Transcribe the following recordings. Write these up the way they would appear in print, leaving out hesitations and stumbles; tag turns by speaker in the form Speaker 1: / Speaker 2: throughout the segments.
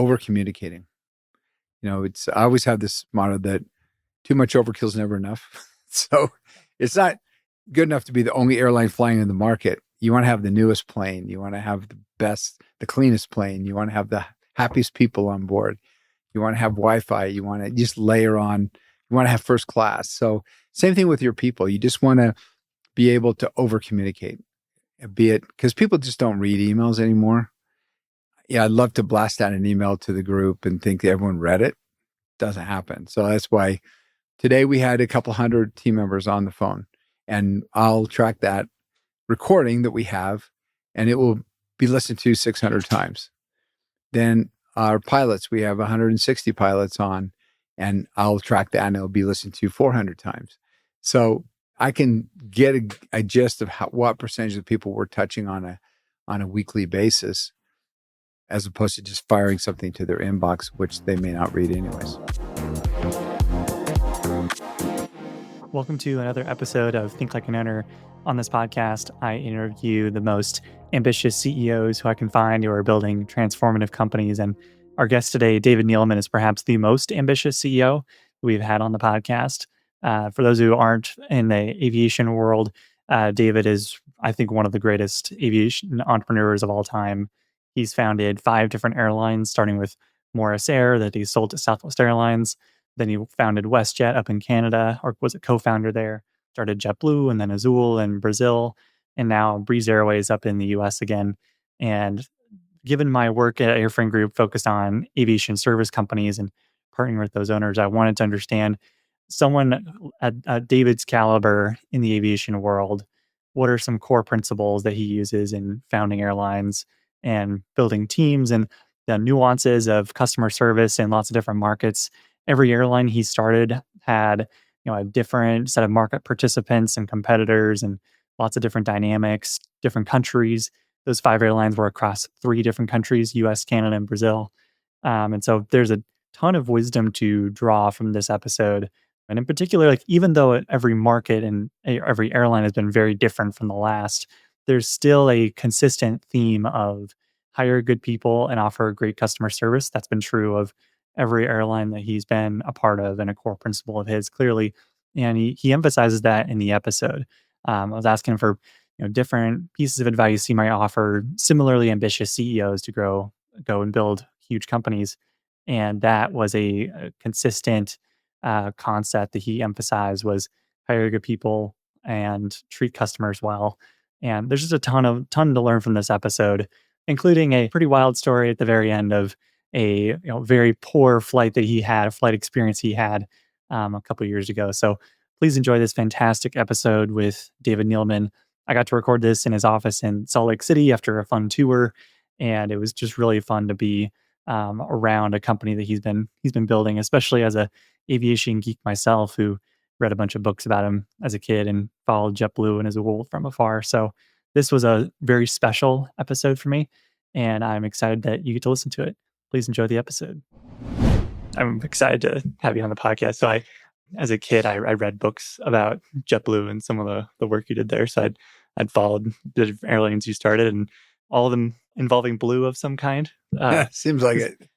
Speaker 1: over communicating. I always have this motto that too much overkill is never enough. So it's not good enough to be the only airline flying in the market. You want to have the newest plane. You want to have the best, the cleanest plane. You want to have the happiest people on board. You want to have Wi-Fi. You want to just layer on. You want to have first class. So same thing with your people. You just want to be able to over communicate, be it because people just don't read emails anymore. Yeah, I'd love to blast out an email to the group and think everyone read it. Doesn't happen. So that's why today we had a couple hundred team members on the phone, and I'll track that recording that we have, and it will be listened to 600 times. Then our pilots, we have 160 pilots on, and I'll track that, and it'll be listened to 400 times. So I can get a gist of what percentage of people we're touching on a weekly basis, as opposed to just firing something to their inbox, which they may not read anyways.
Speaker 2: Welcome to another episode of Think Like an Owner. On this podcast, I interview the most ambitious CEOs who I can find who are building transformative companies. And our guest today, David Neeleman, is perhaps the most ambitious CEO we've had on the podcast. For those who aren't in the aviation world, David is, I think, one of the greatest aviation entrepreneurs of all time. He's founded 5 different airlines, starting with Morris Air that he sold to Southwest Airlines. Then he founded WestJet up in Canada, or was a co-founder there, started JetBlue and then Azul in Brazil, and now Breeze Airways up in the US again. And given my work at Airframe Group focused on aviation service companies and partnering with those owners, I wanted to understand someone at David's caliber in the aviation world, what are some core principles that he uses in founding airlines and building teams and the nuances of customer service in lots of different markets. Every airline he started had, a different set of market participants and competitors and lots of different dynamics, different countries. Those 5 airlines were across 3 different countries, US, Canada, and Brazil. And so there's a ton of wisdom to draw from this episode. And in particular, even though every market and every airline has been very different from the last, there's still a consistent theme of hire good people and offer great customer service. That's been true of every airline that he's been a part of, and a core principle of his, clearly. And he emphasizes that in the episode. I was asking for different pieces of advice he might offer similarly ambitious CEOs to go and build huge companies. And that was a consistent concept that he emphasized was hire good people and treat customers well. And there's just a ton to learn from this episode, including a pretty wild story at the very end of a very poor flight experience he had a couple of years ago. So please enjoy this fantastic episode with David Neeleman. I got to record this in his office in Salt Lake City after a fun tour, and it was just really fun to be around a company that he's been building, especially as a aviation geek myself who read a bunch of books about him as a kid and followed JetBlue and Azul from afar. So this was a very special episode for me, and I'm excited that you get to listen to it. Please enjoy the episode. I'm excited to have you on the podcast. So as a kid, I read books about JetBlue and some of the work you did there. So I'd followed the airlines you started, and all of them involving blue of some kind.
Speaker 1: Seems like it.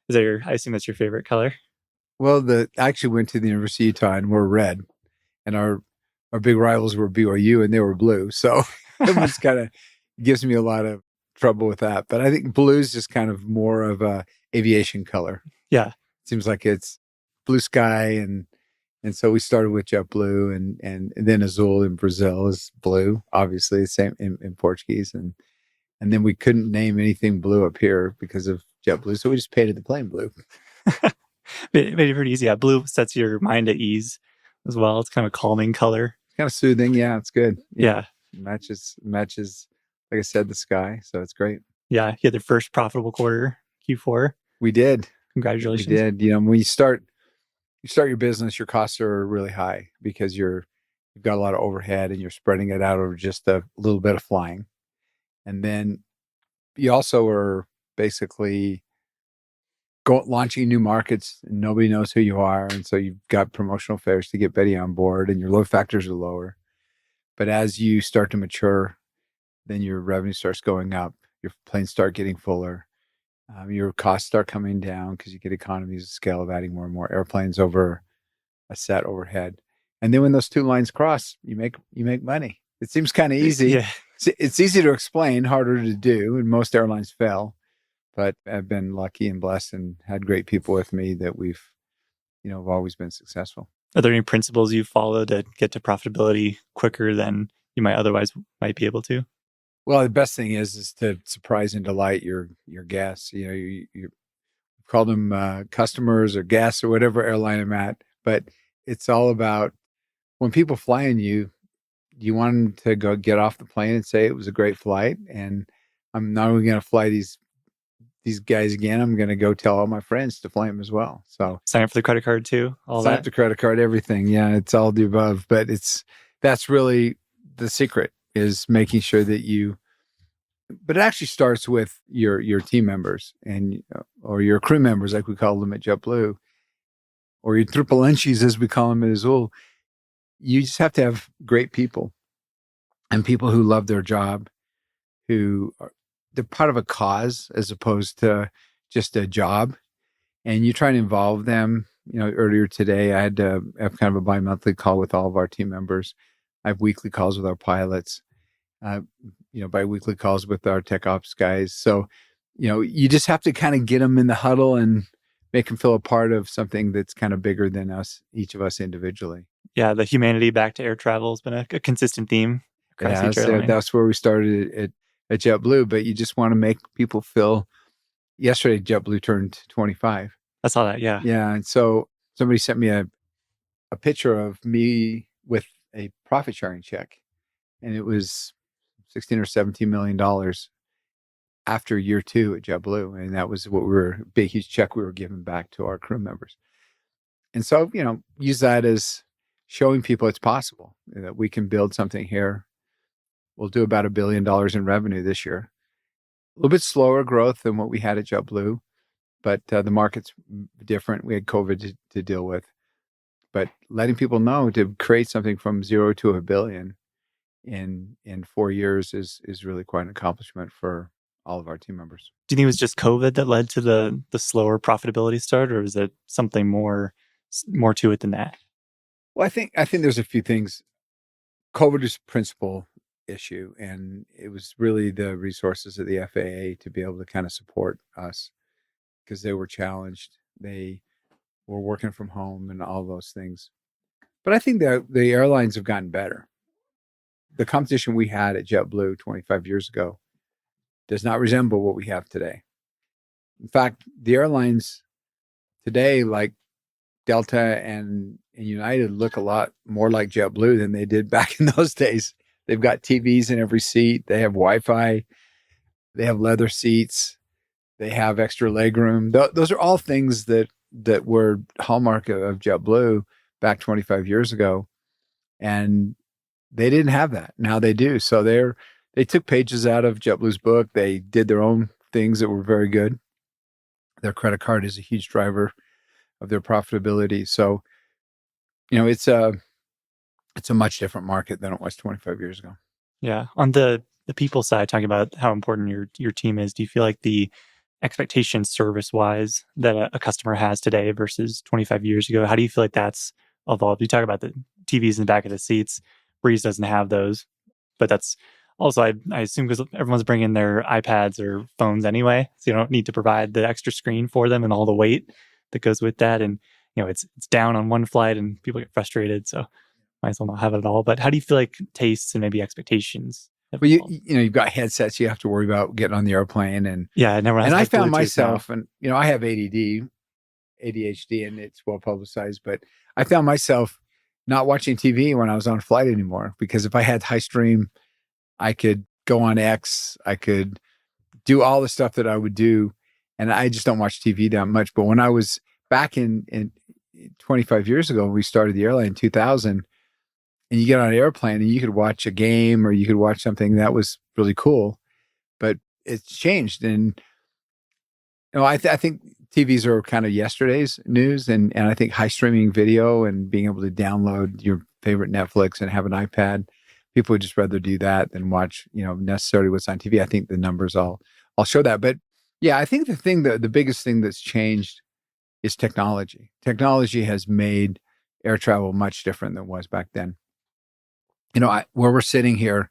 Speaker 2: I assume that's your favorite color?
Speaker 1: Well, I actually went to the University of Utah and we're red, and our big rivals were BYU and they were blue. So it was kind of gives me a lot of trouble with that. But I think blue is just kind of more of a aviation color.
Speaker 2: Yeah.
Speaker 1: Seems like it's blue sky, and so we started with JetBlue, and then Azul in Brazil is blue, obviously the same in Portuguese, and then we couldn't name anything blue up here because of JetBlue, so we just painted the plane blue.
Speaker 2: Made it pretty easy. Yeah, blue sets your mind at ease as well. It's kind of a calming color.
Speaker 1: It's kind of soothing. Yeah, it's good.
Speaker 2: Yeah.
Speaker 1: Matches, like I said, the sky. So it's great.
Speaker 2: Yeah. You had the first profitable quarter, Q4.
Speaker 1: We did.
Speaker 2: Congratulations.
Speaker 1: We did. When you start your business, your costs are really high because you've got a lot of overhead and you're spreading it out over just a little bit of flying. And then you also are basically launching new markets, and nobody knows who you are. And so you've got promotional fares to get Betty on board, and your load factors are lower. But as you start to mature, then your revenue starts going up, your planes start getting fuller, Your costs start coming down because you get economies of scale of adding more and more airplanes over a set overhead. And then when those two lines cross, you make money. It seems kind of easy.
Speaker 2: Yeah.
Speaker 1: It's easy to explain, harder to do, and most airlines fail. But I've been lucky and blessed and had great people with me that have always been successful.
Speaker 2: Are there any principles you follow to get to profitability quicker than you might be able to?
Speaker 1: Well, the best thing is to surprise and delight your guests. You call them customers or guests or whatever airline I'm at, but it's all about when people fly on you. You want them to go get off the plane and say it was a great flight, and I'm not only going to fly these guys again. I'm going to go tell all my friends to fly them as well. So
Speaker 2: Sign up for the credit card too.
Speaker 1: sign up the credit card, everything. Yeah, it's all the above. But that's really the secret is making sure that you. But it actually starts with your team members and or your crew members, like we call them at JetBlue, or your triple lunchies, as we call them at Azul. You just have to have great people and people who love their job, they're part of a cause as opposed to just a job. And you try and involve them. Earlier today, I had to have kind of a bi-monthly call with all of our team members. I have weekly calls with our pilots, bi-weekly calls with our tech ops guys. So, you just have to kind of get them in the huddle and make them feel a part of something that's kind of bigger than us, each of us individually.
Speaker 2: Yeah, the humanity back to air travel has been a consistent theme across each airline.
Speaker 1: That's where we started at JetBlue, but you just want to make people feel. Yesterday, JetBlue turned 25.
Speaker 2: I saw that, yeah.
Speaker 1: Yeah, and so somebody sent me a picture of me with a profit sharing check, and it was $16 or $17 million after year 2 at JetBlue, and that was what big huge check we were giving back to our crew members. And so, use that as showing people it's possible that we can build something here. We'll do about $1 billion in revenue this year. A little bit slower growth than what we had at JetBlue, but the market's different. We had COVID to deal with. But letting people know to create something from 0 to $1 billion in 4 years is really quite an accomplishment for all of our team members.
Speaker 2: Do you think it was just COVID that led to the slower profitability start, or is it something more to it than that?
Speaker 1: Well, I think there's a few things. COVID is principal issue, and it was really the resources of the FAA to be able to kind of support us because they were challenged. They were working from home and all those things. But I think that the airlines have gotten better. The competition we had at JetBlue 25 years ago does not resemble what we have today. In fact, the airlines today, like Delta and United, look a lot more like JetBlue than they did back in those days. They've got TVs in every seat. They have Wi-Fi. They have leather seats. They have extra legroom. Those are all things that were hallmark of JetBlue back 25 years ago. And they didn't have that. Now they do. So they took pages out of JetBlue's book. They did their own things that were very good. Their credit card is a huge driver of their profitability. So, it's a much different market than it was 25 years ago.
Speaker 2: Yeah. On the people side, talking about how important your team is, do you feel like the expectation service-wise that a customer has today versus 25 years ago, how do you feel like that's evolved? You talk about the TVs in the back of the seats. Breeze doesn't have those, but that's also, I assume, because everyone's bringing their iPads or phones anyway, so you don't need to provide the extra screen for them and all the weight that goes with that. And it's down on one flight and people get frustrated, so might as well not have it at all. But how do you feel like tastes and maybe expectations?
Speaker 1: Well, you've got headsets you have to worry about getting on the airplane, and
Speaker 2: yeah,
Speaker 1: I found myself, and I have ADHD, and it's well publicized, but I found myself not watching TV when I was on a flight anymore, because if I had high stream, I could go on X, I could do all the stuff that I would do, and I just don't watch TV that much. But when I was back in 25 years ago, when we started the airline in 2000, and you get on an airplane and you could watch a game or you could watch something that was really cool, but it's changed. And I think TVs are kind of yesterday's news, and I think high streaming video and being able to download your favorite Netflix and have an iPad, people would just rather do that than watch necessarily what's on TV. I think the numbers all show that. But Yeah, I think the biggest thing that's changed is technology. Technology has made air travel much different than it was back then. Where we're sitting here,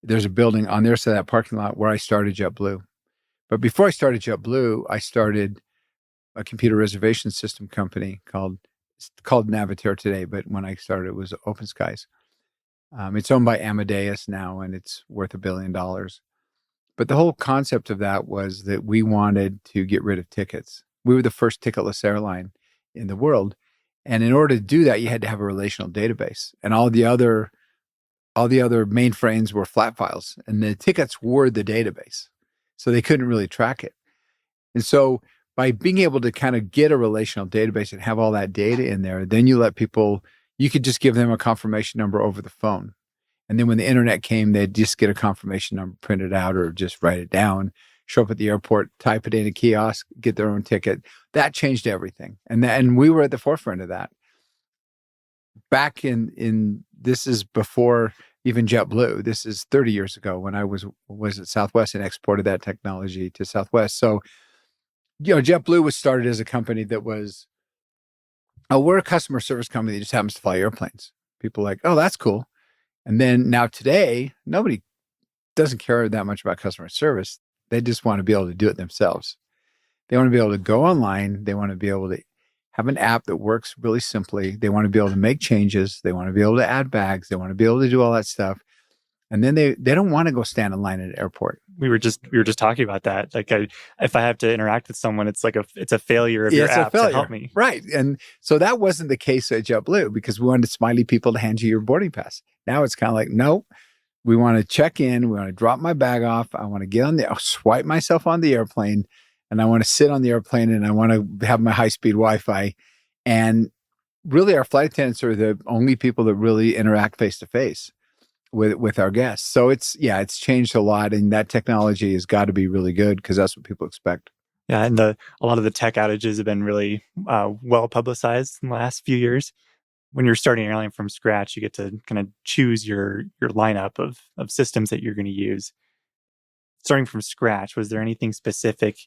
Speaker 1: there's a building on their side of that parking lot where I started JetBlue. But before I started JetBlue, I started a computer reservation system company called Navitaire today. But when I started, it was Open Skies. It's owned by Amadeus now, and it's worth $1 billion. But the whole concept of that was that we wanted to get rid of tickets. We were the first ticketless airline in the world. And in order to do that, you had to have a relational database. And all the other mainframes were flat files, and the tickets were the database. So they couldn't really track it. And so by being able to kind of get a relational database and have all that data in there, then you could just give them a confirmation number over the phone. And then when the internet came, they'd just get a confirmation number printed out or just write it down, show up at the airport, type it in a kiosk, get their own ticket. That changed everything. And we were at the forefront of that. Back this is before even JetBlue. This is 30 years ago when I was at Southwest and exported that technology to Southwest. So, JetBlue was started as a company that was, we're a customer service company that just happens to fly airplanes. People are like, oh, that's cool. And then now today, nobody doesn't care that much about customer service. They just want to be able to do it themselves. They want to be able to go online. They want to be able to have an app that works really simply. They want to be able to make changes. They want to be able to add bags. They want to be able to do all that stuff. And then they don't want to go stand in line at an airport.
Speaker 2: We were just talking about that. Like, if I have to interact with someone, it's a failure of your app to help me.
Speaker 1: Right. And so that wasn't the case at JetBlue because we wanted smiley people to hand you your boarding pass. Now it's kind of like, no, we want to check in. We want to drop my bag off. I want to I'll swipe myself on the airplane, and I want to sit on the airplane, and I want to have my high-speed Wi-Fi. And really, our flight attendants are the only people that really interact face-to-face with our guests. So it's changed a lot, and that technology has got to be really good because that's what people expect.
Speaker 2: Yeah, and a lot of the tech outages have been really well publicized in the last few years. When you're starting an airline from scratch, you get to kind of choose your lineup of systems that you're going to use. Starting from scratch, was there anything specific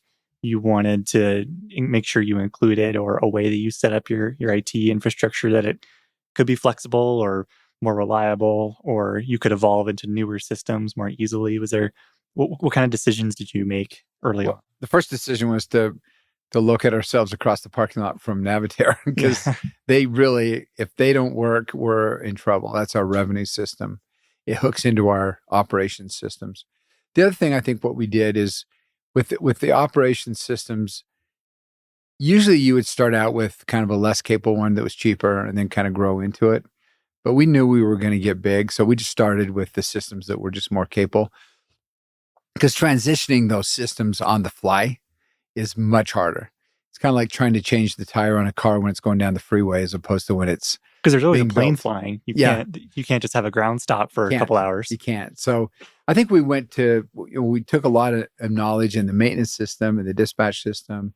Speaker 2: you wanted to make sure you included, or a way that you set up your IT infrastructure that it could be flexible or more reliable, or you could evolve into newer systems more easily? Was there what kind of decisions did you make early on?
Speaker 1: The first decision was to look at ourselves across the parking lot from Navitaire because they really, if they don't work, we're in trouble. That's our revenue system. It hooks into our operations systems. The other thing I think what we did is with the operations systems, usually you would start out with kind of a less capable one that was cheaper and then kind of grow into it. But we knew we were going to get big. So we just started with the systems that were just more capable, because transitioning those systems on the fly is much harder. It's kind of like trying to change the tire on a car when it's going down the freeway as opposed to when it's
Speaker 2: because there's always a plane
Speaker 1: built.
Speaker 2: flying. You can't just have a ground stop for a couple hours.
Speaker 1: You can't. So I think we took a lot of knowledge in the maintenance system and the dispatch system,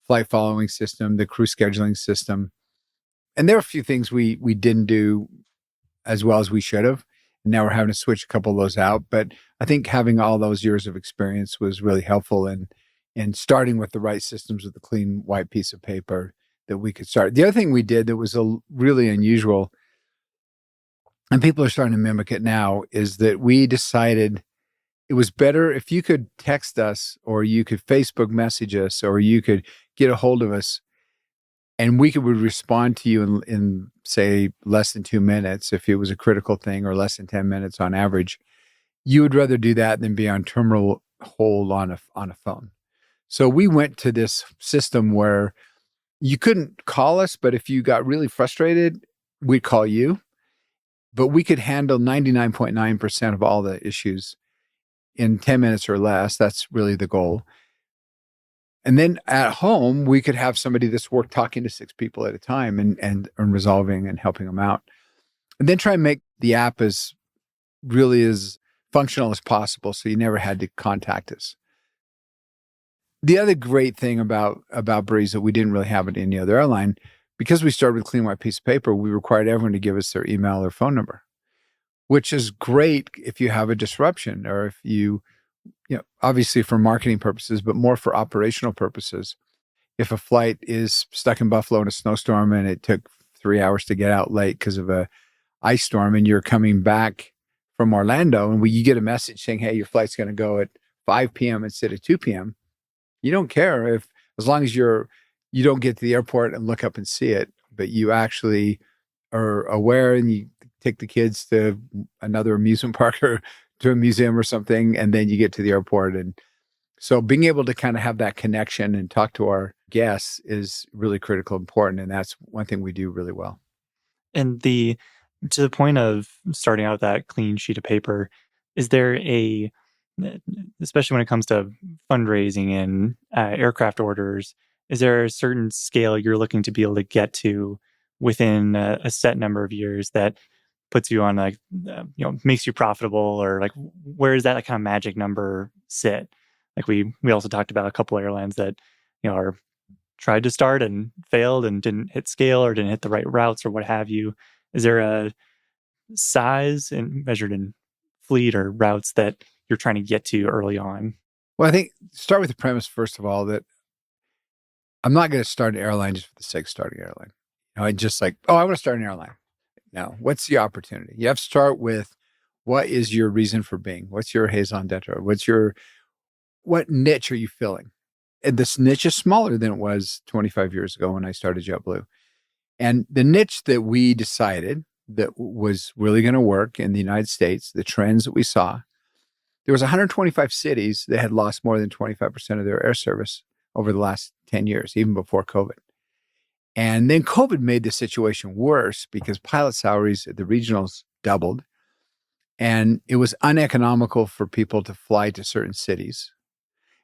Speaker 1: flight following system, the crew scheduling system. And there are a few things we didn't do as well as we should have. And now we're having to switch a couple of those out. But I think having all those years of experience was really helpful in starting with the right systems with a clean white piece of paper that we could start. The other thing we did that was really unusual, and people are starting to mimic it now, is that we decided it was better if you could text us or you could Facebook message us or you could get a hold of us and would respond to you in say less than 2 minutes if it was a critical thing, or less than 10 minutes on average. You would rather do that than be on terminal hold on a phone. So we went to this system where you couldn't call us, but if you got really frustrated, we'd call you. But we could handle 99.9% of all the issues in 10 minutes or less. That's really the goal. And then at home, we could have somebody that's talking to 6 people at a time and resolving and helping them out. And then try and make the app as functional as possible so you never had to contact us. The other great thing about Breeze that we didn't really have at any other airline, because we started with a clean white piece of paper, we required everyone to give us their email or phone number, which is great if you have a disruption or if you obviously for marketing purposes, but more for operational purposes. If a flight is stuck in Buffalo in a snowstorm and it took 3 hours to get out late because of a ice storm, and you're coming back from Orlando, and you get a message saying, "Hey, your flight's going to go at 5 p.m. instead of 2 p.m." You don't care as long as you don't get to the airport and look up and see it, but you actually are aware, and you take the kids to another amusement park or to a museum or something, and then you get to the airport. And so being able to kind of have that connection and talk to our guests is really critical, important. And that's one thing we do really well.
Speaker 2: And to the point of starting out with that clean sheet of paper, is there especially when it comes to fundraising and aircraft orders, is there a certain scale you're looking to be able to get to within a set number of years that puts you on makes you profitable, or like where does that kind of magic number sit? Like we also talked about a couple airlines that are tried to start and failed and didn't hit scale or didn't hit the right routes or what have you. Is there a size and measured in fleet or routes that you're trying to get to early on?
Speaker 1: Well, I think start with the premise, first of all, that I'm not going to start an airline just for the sake of starting an airline. I just I want to start an airline. No, what's the opportunity? You have to start with what is your reason for being? What's your raison d'etre? What niche are you filling? And this niche is smaller than it was 25 years ago when I started JetBlue. And the niche that we decided that was really going to work in the United States, the trends that we saw, there was 125 cities that had lost more than 25% of their air service over the last 10 years, even before COVID. And then COVID made the situation worse because pilot salaries at the regionals doubled. And it was uneconomical for people to fly to certain cities.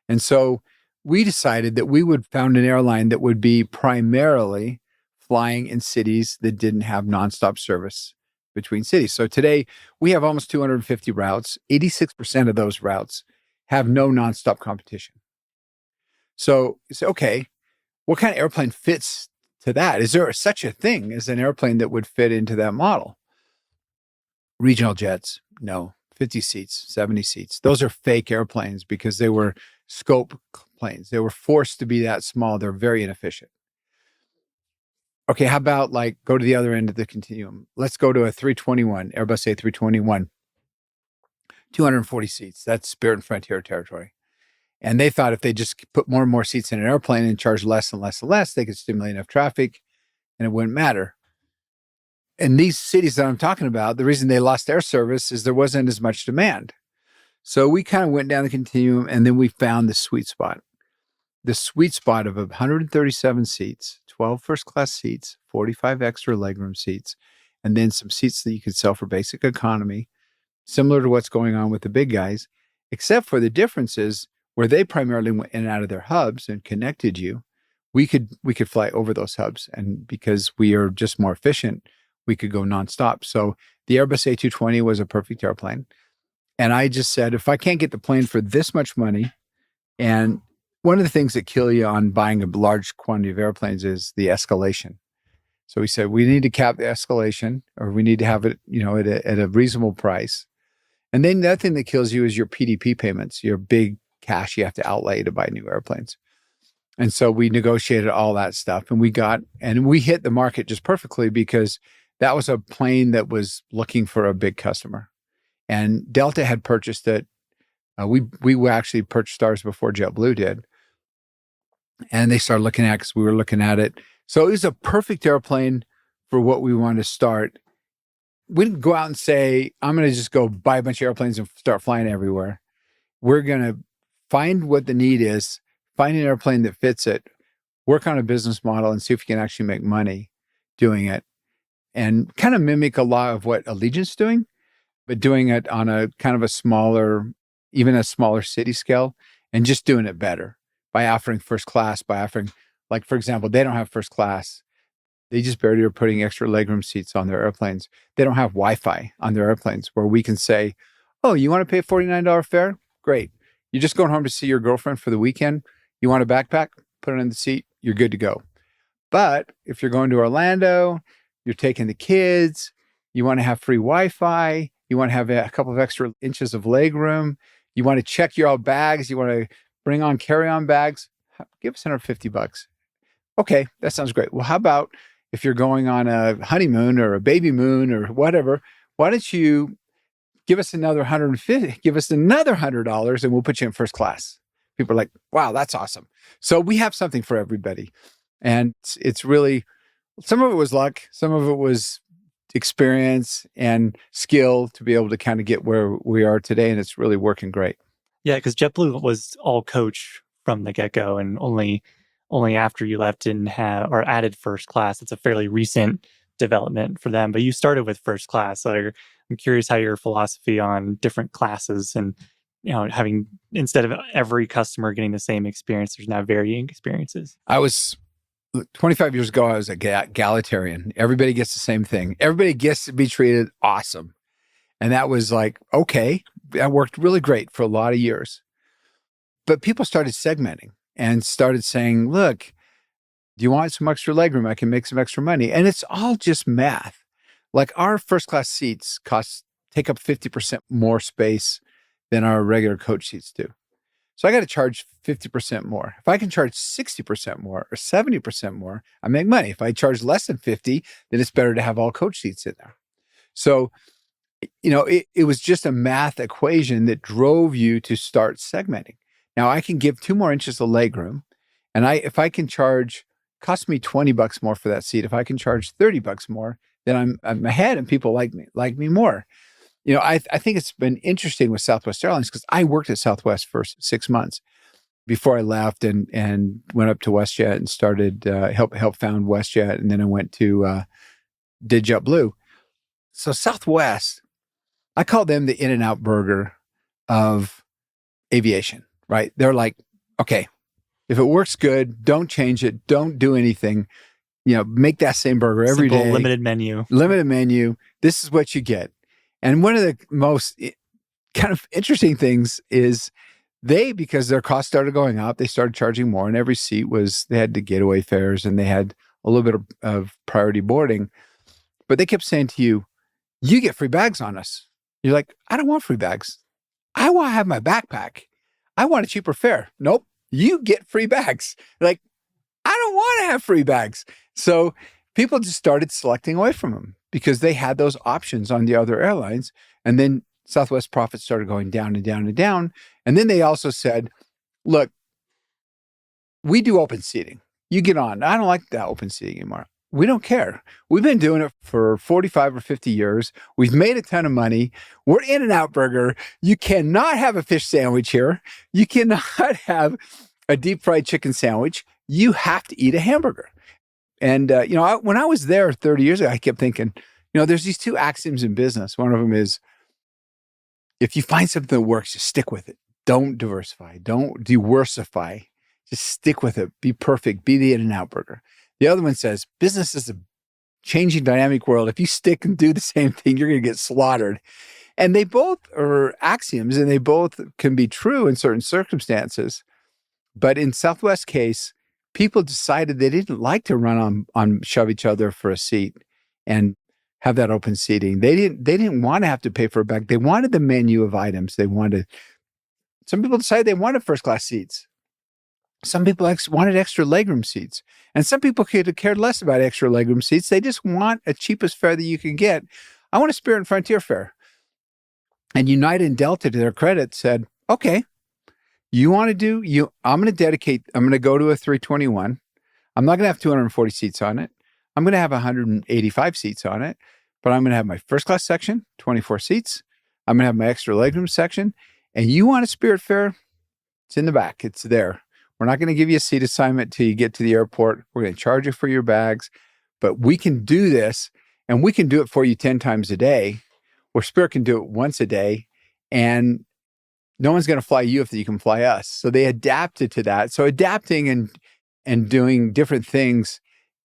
Speaker 1: And so we decided that we would found an airline that would be primarily flying in cities that didn't have nonstop service between cities. So today we have almost 250 routes. 86% of those routes have no nonstop competition. So it's okay. What kind of airplane fits to that? Is there such a thing as an airplane that would fit into that model? Regional jets, no. 50 seats, 70 seats. Those are fake airplanes because they were scope planes. They were forced to be that small. They're very inefficient. Okay, how about go to the other end of the continuum? Let's go to a 321, Airbus A321, 240 seats. That's Spirit and Frontier territory. And they thought if they just put more and more seats in an airplane and charge less and less and less, they could stimulate enough traffic and it wouldn't matter. In these cities that I'm talking about, the reason they lost air service is there wasn't as much demand. So we kind of went down the continuum and then we found the sweet spot. The sweet spot of 137 seats, 12 first class seats, 45 extra legroom seats, and then some seats that you could sell for basic economy, similar to what's going on with the big guys, except for the differences where they primarily went in and out of their hubs and connected you. We could fly over those hubs, and because we are just more efficient, we could go nonstop. So the Airbus A220 was a perfect airplane. And I just said, if I can't get the plane for this much money, and one of the things that kill you on buying a large quantity of airplanes is the escalation. So we said, we need to cap the escalation, or we need to have it, at a reasonable price. And then the other thing that kills you is your PDP payments, your big cash you have to outlay to buy new airplanes. And so we negotiated all that stuff, and we hit the market just perfectly because that was a plane that was looking for a big customer. And Delta had purchased it. We actually purchased ours before JetBlue did. And they started looking at it because we were looking at it. So it was a perfect airplane for what we wanted to start. We didn't go out and say, I'm going to just go buy a bunch of airplanes and start flying everywhere. We're going to find what the need is, find an airplane that fits it, work on a business model and see if you can actually make money doing it, and kind of mimic a lot of what Allegiant's doing, but doing it on a kind of a smaller city scale, and just doing it better by offering first class, for example, they don't have first class. They just barely are putting extra legroom seats on their airplanes. They don't have Wi-Fi on their airplanes where we can say, oh, you want to pay a $49 fare? Great. You're just going home to see your girlfriend for the weekend. You want a backpack? Put it in the seat. You're good to go. But if you're going to Orlando, you're taking the kids, you want to have free Wi-Fi, you want to have a couple of extra inches of leg room, You want to check your old bags. You want to bring on carry-on bags. Give us $150. Okay, that sounds great. Well, how about if you're going on a honeymoon or a baby moon or whatever, why don't you give us another $150, give us another $100 and we'll put you in first class. People are like, wow, that's awesome. So we have something for everybody. And it's really, some of it was luck, some of it was experience and skill to be able to kind of get where we are today. And it's really working great.
Speaker 2: Yeah, because JetBlue was all coach from the get-go, and only after you left didn't have or added first class. It's a fairly recent development for them, but you started with first class. So I'm curious how your philosophy on different classes and having, instead of every customer getting the same experience, there's now varying experiences.
Speaker 1: 25 years ago, I was a egalitarian. Everybody gets the same thing. Everybody gets to be treated awesome. And that was like, okay, that worked really great for a lot of years. But people started segmenting and started saying, look, do you want some extra legroom? I can make some extra money. And it's all just math. Like our first class seats take up 50% more space than our regular coach seats do. So I got to charge 50% more. If I can charge 60% more or 70% more, I make money. If I charge less than 50, then it's better to have all coach seats in there. So, it was just a math equation that drove you to start segmenting. Now I can give 2 more inches of legroom, and if I can cost me $20 more for that seat. If I can charge $30 more, then I'm ahead, and people like me more. I think it's been interesting with Southwest Airlines because I worked at Southwest for 6 months before I left and went up to WestJet and started help found WestJet, and then I went to did JetBlue. So Southwest, I call them the In-N-Out burger of aviation, right? They're like, okay, if it works good, don't change it, don't do anything. Make that same burger every day.
Speaker 2: Limited menu.
Speaker 1: This is what you get. And one of the most kind of interesting things is because their costs started going up, they started charging more, and every seat they had the getaway fares and they had a little bit of priority boarding. But they kept saying to you, you get free bags on us. You're like, I don't want free bags. I want to have my backpack. I want a cheaper fare. Nope, you get free bags. Like, I don't want to have free bags. So people just started selecting away from them because they had those options on the other airlines. And then Southwest profits started going down and down and down. And then they also said, look, we do open seating. You get on. I don't like that open seating anymore. We don't care. We've been doing it for 45 or 50 years. We've made a ton of money. We're In-N-Out burger. You cannot have a fish sandwich here. You cannot have a deep fried chicken sandwich. You have to eat a hamburger. And, when I was there 30 years ago, I kept thinking, there's these 2 axioms in business. One of them is, if you find something that works, just stick with it. Don't diversify. Don't diversify. Just stick with it. Be perfect. Be the In-N-Out burger. The other one says, business is a changing, dynamic world. If you stick and do the same thing, you're going to get slaughtered. And they both are axioms, and they both can be true in certain circumstances. But in Southwest case, people decided they didn't like to run on shove each other for a seat and have that open seating. They didn't want to have to pay for a bag. They wanted the menu of items. Some people decided they wanted first class seats. Some people wanted extra legroom seats. And some people could have cared less about extra legroom seats. They just want a cheapest fare that you can get. I want a Spirit and Frontier fare. And United and Delta, to their credit, said, okay, I'm going to go to a 321. I'm not going to have 240 seats on it. I'm going to have 185 seats on it, but I'm going to have my first class section, 24 seats. I'm going to have my extra legroom section. And you want a Spirit fare? It's in the back. It's there. We're not going to give you a seat assignment till you get to the airport. We're going to charge you for your bags, but we can do this, and we can do it for you 10 times a day, or Spirit can do it once a day, and no one's going to fly you if you can fly us. So they adapted to that. So adapting and doing different things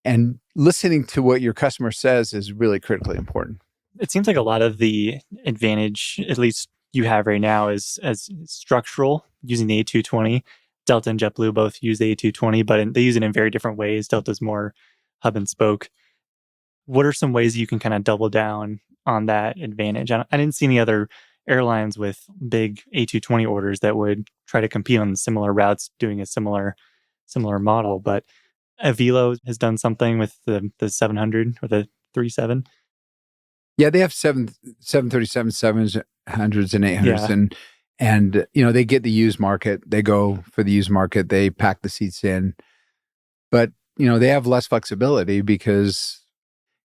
Speaker 1: and listening to what your customer says is really critically important.
Speaker 2: It seems like a lot of the advantage, at least you have right now, is as structural, using the A220. Delta and JetBlue both use the A220, but they use it in very different ways. Delta's more hub and spoke. What are some ways you can kind of double down on that advantage? I didn't see any other airlines with big A220 orders that would try to compete on similar routes, doing a similar model. But Avilo has done something with the 700 or the 37.
Speaker 1: Yeah, they have 737, 700s and 800s,
Speaker 2: Yeah.
Speaker 1: and they get the used market. They go for the used market. They pack the seats in, but they have less flexibility because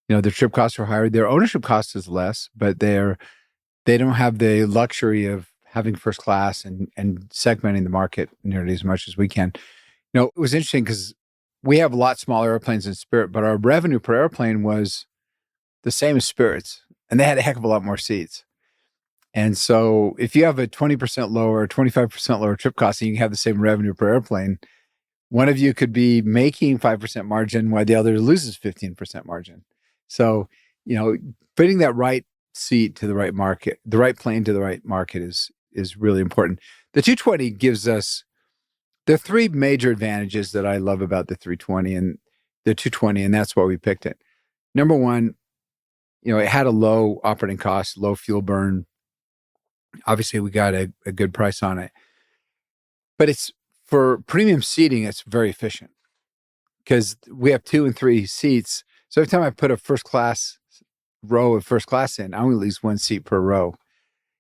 Speaker 1: their trip costs are higher. Their ownership cost is less, but they don't have the luxury of having first class and segmenting the market nearly as much as we can. It was interesting because we have a lot smaller airplanes than Spirit, but our revenue per airplane was the same as Spirit's, and they had a heck of a lot more seats. And so if you have a 20% lower, 25% lower trip cost, and you have the same revenue per airplane, one of you could be making 5% margin while the other loses 15% margin. So, putting that right seat to the right market, the right plane to the right market is really important. The 220 gives us the three major advantages that I love about the 320 and the 220, and that's why we picked it. Number one, it had a low operating cost, low fuel burn. Obviously, we got a good price on it. But it's for premium seating, it's very efficient because we have 2 and 3 seats. So every time I put a first class row of first class in, I only lose 1 seat per row.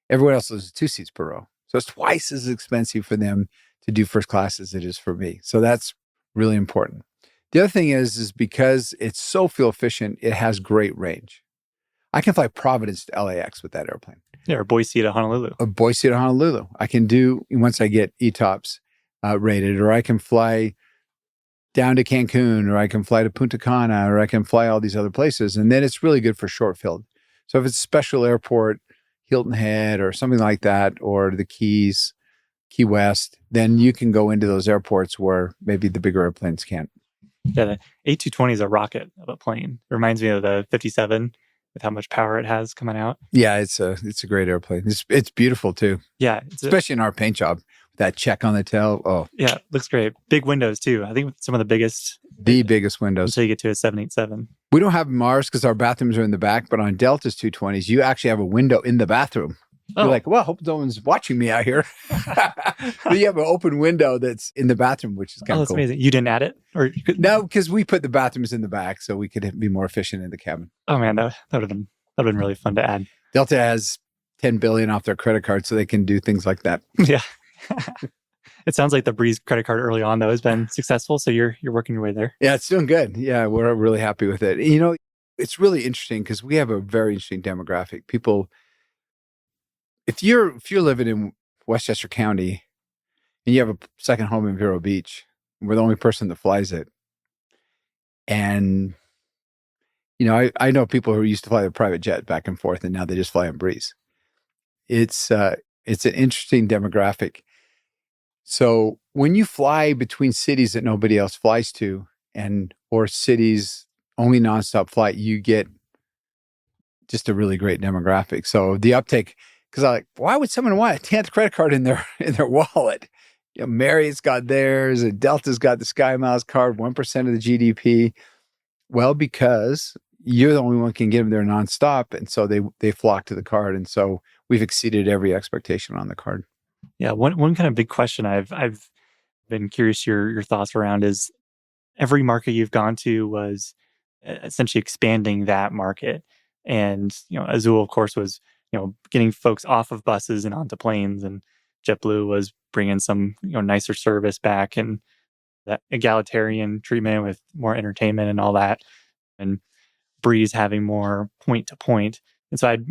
Speaker 1: Everyone else loses 2 seats per row. So it's twice as expensive for them to do first class as it is for me. So that's really important. The other thing is because it's so fuel efficient, it has great range. I can fly Providence to LAX with that airplane.
Speaker 2: Yeah, or Boise to Honolulu.
Speaker 1: Or Boise to Honolulu. I can do once I get ETOPS rated, or I can fly down to Cancun, or I can fly to Punta Cana, or I can fly all these other places. And then it's really good for short field. So if it's a special airport, Hilton Head or something like that, or the Keys, Key West, then you can go into those airports where maybe the bigger airplanes can't.
Speaker 2: Yeah, the A220 is a rocket of a plane. It reminds me of the 57 with how much power it has coming out.
Speaker 1: Yeah, it's a great airplane. It's beautiful too.
Speaker 2: Yeah,
Speaker 1: especially in our paint job. That check on the tail. Oh,
Speaker 2: yeah, looks great. Big windows too. I think some of the biggest
Speaker 1: windows
Speaker 2: until you get to a 787.
Speaker 1: We don't have Mars because our bathrooms are in the back, but on Delta's 220s, you actually have a window in the bathroom. Oh. You're like, well, I hope no one's watching me out here. But you have an open window that's in the bathroom, which is kind of
Speaker 2: that's
Speaker 1: cool.
Speaker 2: Amazing. You didn't add it? Or
Speaker 1: No, because we put the bathrooms in the back so we could be more efficient in the cabin.
Speaker 2: Oh man, that would have been really fun to add.
Speaker 1: Delta has $10 billion off their credit card, so they can do things like that.
Speaker 2: Yeah. It sounds like the Breeze credit card early on, though, has been successful. So you're working your way there.
Speaker 1: Yeah, it's doing good. Yeah, we're really happy with it. It's really interesting because we have a very interesting demographic. People, if you're living in Westchester County and you have a second home in Vero Beach, we're the only person that flies it. And I know people who used to fly a private jet back and forth, and now they just fly on Breeze. It's an interesting demographic. So when you fly between cities that nobody else flies to, or cities only nonstop flight, you get just a really great demographic. So the uptake, because I'm like, why would someone want a 10th credit card in their wallet? Marriott's got theirs, and Delta's got the Sky Miles card, 1% of the GDP. Well, because you're the only one who can get them there nonstop, and so they flock to the card, and so we've exceeded every expectation on the card.
Speaker 2: Yeah, one kind of big question I've been curious your thoughts around is every market you've gone to was essentially expanding that market, and Azul, of course, was getting folks off of buses and onto planes, and JetBlue was bringing some nicer service back and that egalitarian treatment with more entertainment and all that, and Breeze having more point to point. And so I'd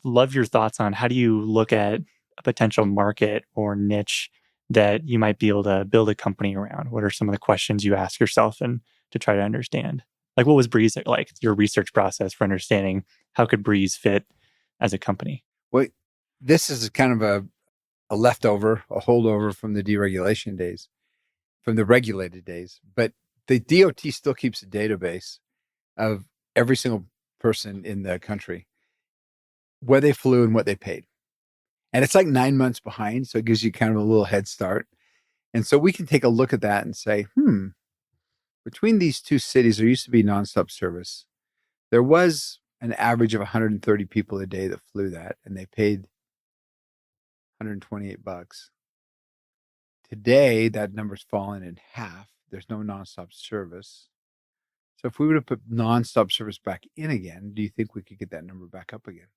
Speaker 2: love your thoughts on how do you look at a potential market or niche that you might be able to build a company around? What are some of the questions you ask yourself and to try to understand? Like, what was Breeze like, your research process for understanding how could Breeze fit as a company?
Speaker 1: Well, this is kind of a leftover, a holdover from the deregulation days, from the regulated days. But the DOT still keeps a database of every single person in the country, where they flew and what they paid. And it's like 9 months behind, so it gives you kind of a little head start. And so we can take a look at that and say, between these two cities, there used to be nonstop service. There was an average of 130 people a day that flew that, and they paid $128. Today, that number's fallen in half. There's no nonstop service. So if we were to put nonstop service back in again, do you think we could get that number back up again?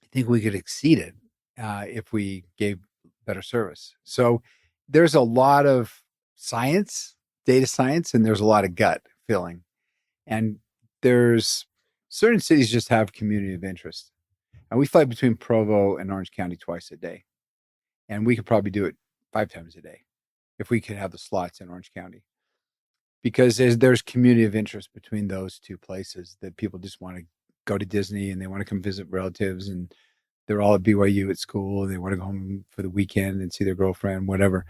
Speaker 1: I think we could exceed it if we gave better service. So there's a lot of science, data science, and there's a lot of gut feeling. And there's certain cities just have community of interest. And we fly between Provo and Orange County twice a day. And we could probably do it 5 times a day if we could have the slots in Orange County. Because there's community of interest between those two places that people just want to go to Disney and they want to come visit relatives and they're all at BYU at school and they want to go home for the weekend and see their girlfriend, whatever.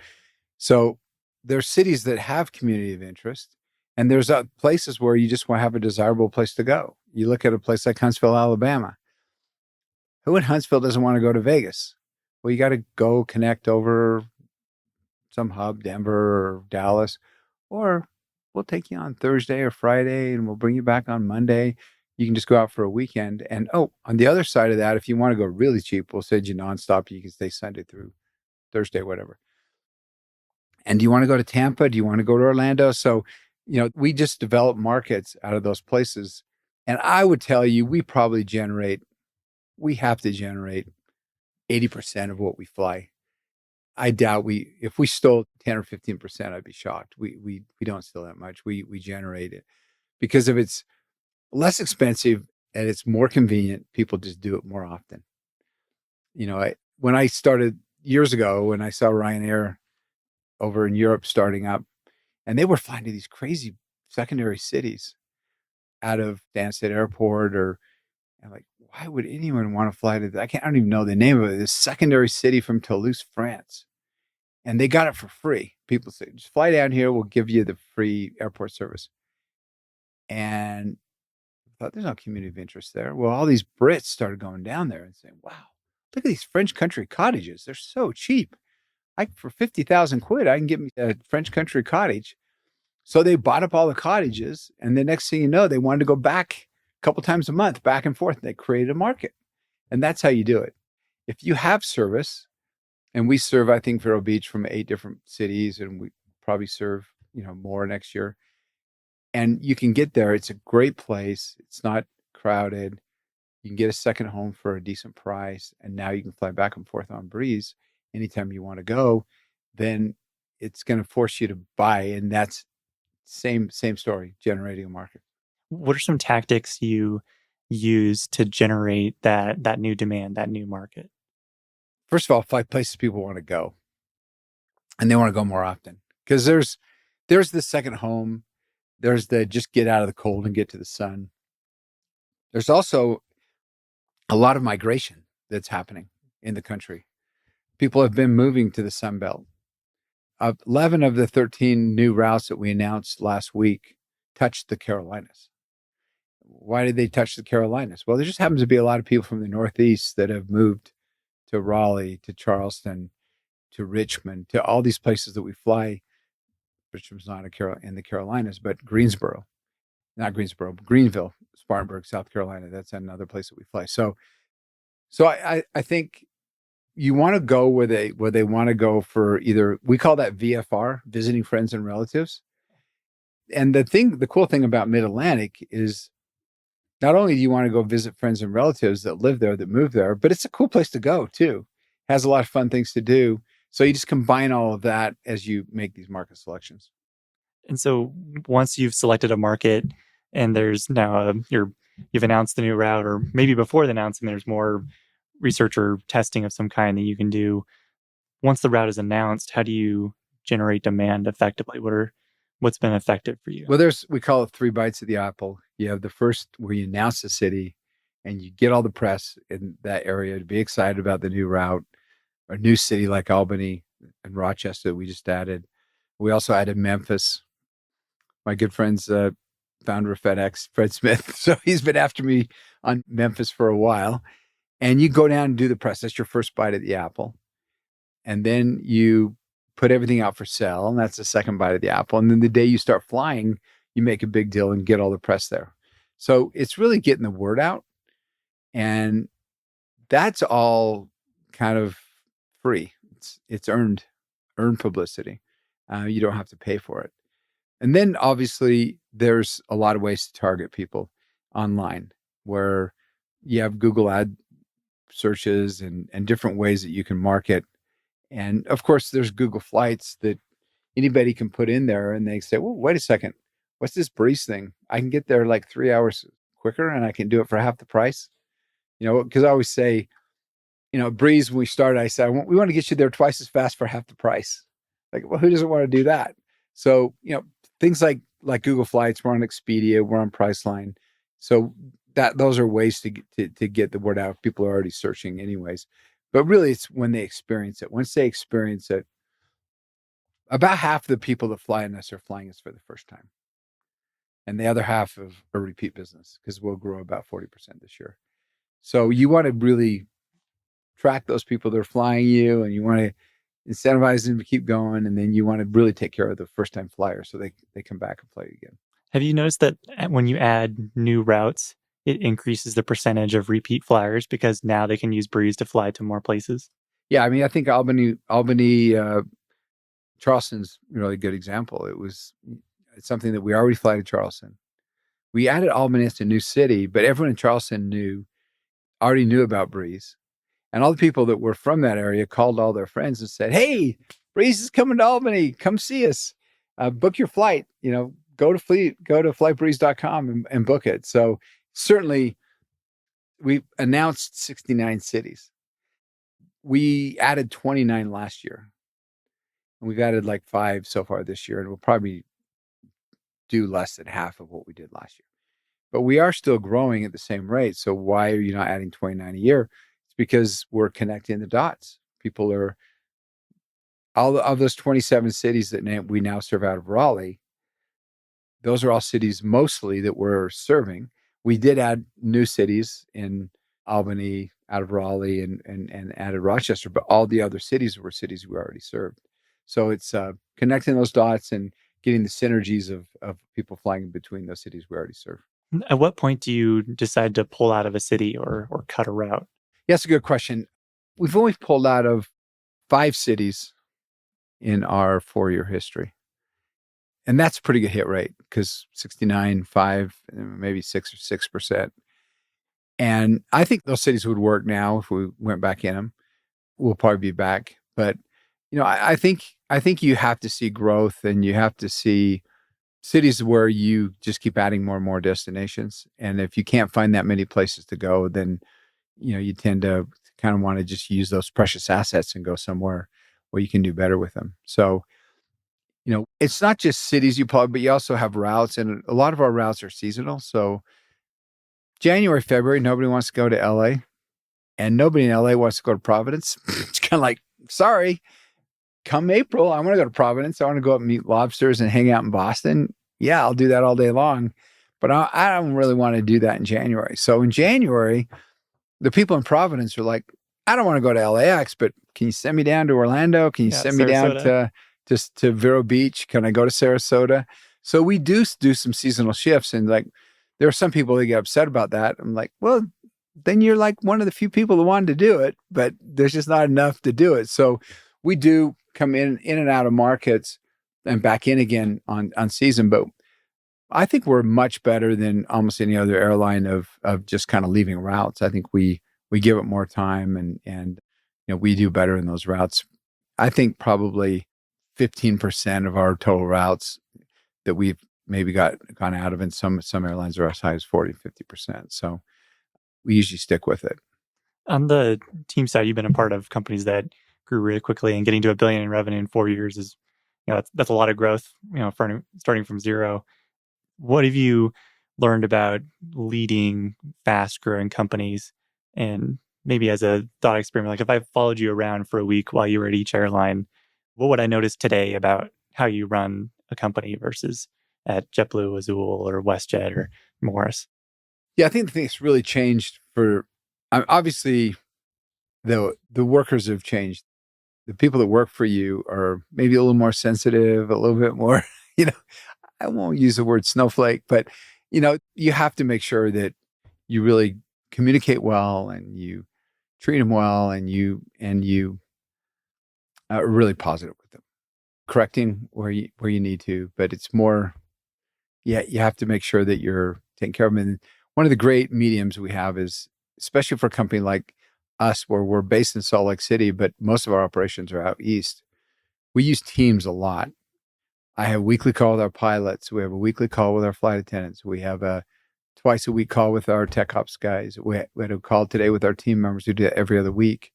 Speaker 1: So there's cities that have community of interest and there's places where you just want to have a desirable place to go. You look at a place like Huntsville, Alabama. Who in Huntsville doesn't want to go to Vegas? Well, you got to go connect over some hub, Denver or Dallas, or we'll take you on Thursday or Friday and we'll bring you back on Monday. You can just go out for a weekend. And on the other side of that, if you want to go really cheap, we'll send you nonstop. You can stay Sunday through Thursday, whatever. And do you want to go to Tampa? Do you want to go to Orlando? So, we just develop markets out of those places. And I would tell you, we have to generate 80% of what we fly. I doubt if we stole 10 or 15%, I'd be shocked. We don't steal that much. We generate it because if it's less expensive and it's more convenient, people just do it more often. When I started years ago, when I saw Ryanair over in Europe starting up, and they were flying to these crazy secondary cities out of Stansted Airport, I'm like, why would anyone want to fly to I don't even know the name of it. This secondary city from Toulouse, France. And they got it for free. People say, just fly down here. We'll give you the free airport service. And I thought, there's no community of interest there. Well, all these Brits started going down there and saying, wow, look at these French country cottages. They're so cheap. For 50,000 quid, I can get me a French country cottage. So they bought up all the cottages. And the next thing you know, they wanted to go back a couple times a month, back and forth. They created a market. And that's how you do it. If you have service, and we serve, I think, Vero Beach from 8 different cities, and we probably serve, more next year. And you can get there. It's a great place. It's not crowded. You can get a second home for a decent price. And now you can fly back and forth on Breeze anytime you want to go. Then it's going to force you to buy. And that's same story, generating a market.
Speaker 2: What are some tactics you use to generate that new demand, that new market?
Speaker 1: First of all, fly places people want to go, and they want to go more often because there's the second home. There's the just get out of the cold and get to the sun. There's also a lot of migration that's happening in the country. People have been moving to the Sun Belt. 11 of the 13 new routes that we announced last week touched the Carolinas. Why did they touch the Carolinas? Well, there just happens to be a lot of people from the Northeast that have moved to Raleigh, to Charleston, to Richmond, to all these places that we fly. Richmond's not in the Carolinas, but Greenville, Spartanburg, South Carolina. That's another place that we fly. So I think you want to go where they want to go for either, we call that VFR, visiting friends and relatives. And the cool thing about Mid-Atlantic is not only do you want to go visit friends and relatives that live there, that move there, but it's a cool place to go too. Has a lot of fun things to do. So you just combine all of that as you make these market selections.
Speaker 2: And so once you've selected a market and there's now you've announced the new route, or maybe before the announcement, there's more research or testing of some kind that you can do. Once the route is announced, how do you generate demand effectively? What's been effective for you?
Speaker 1: Well, we call it 3 bites of the apple. You have the first where you announce the city and you get all the press in that area to be excited about the new route. A new city like Albany and Rochester we just added. We also added Memphis. My good friend's founder of FedEx, Fred Smith. So he's been after me on Memphis for a while. And you go down and do the press. That's your first bite of the apple. And then you put everything out for sale. And that's the second bite of the apple. And then the day you start flying, you make a big deal and get all the press there. So it's really getting the word out. And that's all kind of free. It's earned publicity. You don't have to pay for it. And then obviously there's a lot of ways to target people online, where you have Google ad searches and different ways that you can market. And of course, there's Google Flights that anybody can put in there, and they say, well, wait a second, what's this Breeze thing? I can get there like 3 hours quicker and I can do it for half the price. Because I always say, Breeze, when we started, I said, we want to get you there twice as fast for half the price. Like, well, who doesn't want to do that? So, things like Google Flights, we're on Expedia, we're on Priceline. So those are ways to get the word out. People are already searching anyways. But really, it's when they experience it. Once they experience it, about half the people that fly in us are flying us for the first time. And the other half of a repeat business, because we'll grow about 40% this year. So you want to really track those people that are flying you, and you want to incentivize them to keep going. And then you want to really take care of the first time flyers so they come back and fly again.
Speaker 2: Have you noticed that when you add new routes, it increases the percentage of repeat flyers because now they can use Breeze to fly to more places?
Speaker 1: Yeah, I mean, I think Albany, Charleston's a really good example. It's something that we already fly to Charleston. We added Albany as a new city, but everyone in Charleston already knew about Breeze. And all the people that were from that area called all their friends and said, hey, Breeze is coming to Albany. Come see us. Book your flight. Go to flightbreeze.com and book it. So certainly we announced 69 cities. We added 29 last year. And we've added like 5 so far this year. And we'll probably do less than half of what we did last year. But we are still growing at the same rate. So why are you not adding 29 a year? It's because we're connecting the dots. People are, all of those 27 cities that we now serve out of Raleigh, those are all cities mostly that we're serving. We did add new cities in Albany, out of Raleigh, and added Rochester, but all the other cities were cities we already served. So it's connecting those dots and getting the synergies of people flying between those cities we already serve.
Speaker 2: At what point do you decide to pull out of a city or cut a route?
Speaker 1: Yeah, that's a good question. We've only pulled out of 5 cities in our 4-year history. And that's a pretty good hit rate, because 69, 5, maybe 6 or 6%. And I think those cities would work now if we went back in them. We'll probably be back. But, I think you have to see growth, and you have to see cities where you just keep adding more and more destinations. And if you can't find that many places to go, then, you tend to kind of want to just use those precious assets and go somewhere where you can do better with them. So, it's not just cities but you also have routes, and a lot of our routes are seasonal. So January, February, nobody wants to go to LA, and nobody in LA wants to go to Providence. It's kind of like, sorry, come April, I want to go to Providence. I want to go up and meet lobsters and hang out in Boston. Yeah, I'll do that all day long. But I don't really want to do that in January. So in January, the people in Providence are like, I don't want to go to LAX, but can you send me down to Orlando? Can you send me down to Vero Beach? Can I go to Sarasota? So we do some seasonal shifts. And like, there are some people that get upset about that. I'm like, well, then you're like one of the few people that wanted to do it, but there's just not enough to do it. So we do come in and out of markets and back in again on season. But I think we're much better than almost any other airline of just kind of leaving routes. I think we give it more time, and we do better in those routes. I think probably 15% of our total routes that we've maybe gone out of, and some airlines are as high as 40, 50%. So we usually stick with it.
Speaker 2: On the team side, you've been a part of companies that grew really quickly, and getting to $1 billion in revenue in 4 years is, that's a lot of growth, starting from zero. What have you learned about leading fast growing companies? And maybe as a thought experiment, like if I followed you around for a week while you were at each airline, what would I notice today about how you run a company versus at JetBlue, Azul, or WestJet, or Morris?
Speaker 1: Yeah, I think the thing that's really changed obviously the workers have changed. The people that work for you are maybe a little more sensitive, a little bit more, I won't use the word snowflake, but you have to make sure that you really communicate well, and you treat them well, and you are really positive with them, correcting where you need to, but it's more, yeah, you have to make sure that you're taking care of them. And one of the great mediums we have is, especially for a company like us, where we're based in Salt Lake City, but most of our operations are out east. We use Teams a lot. I have a weekly call with our pilots. We have a weekly call with our flight attendants. We have a twice a week call with our tech ops guys. We had a call today with our team members who do it every other week.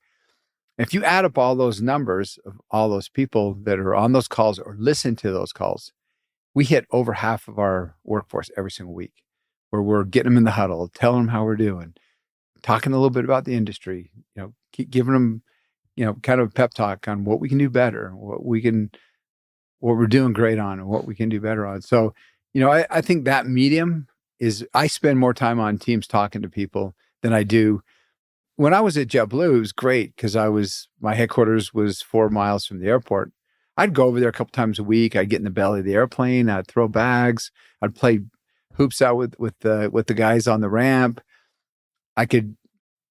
Speaker 1: If you add up all those numbers of all those people that are on those calls or listen to those calls, we hit over half of our workforce every single week, where we're getting them in the huddle, telling them how we're doing, talking a little bit about the industry, keep giving them, kind of a pep talk on what we can do better, what we're doing great on, and what we can do better on. So, I think that medium is, I spend more time on Teams talking to people than I do. When I was at JetBlue, it was great because my headquarters was 4 miles from the airport. I'd go over there a couple times a week. I'd get in the belly of the airplane. I'd throw bags. I'd play hoops out with the guys on the ramp. I could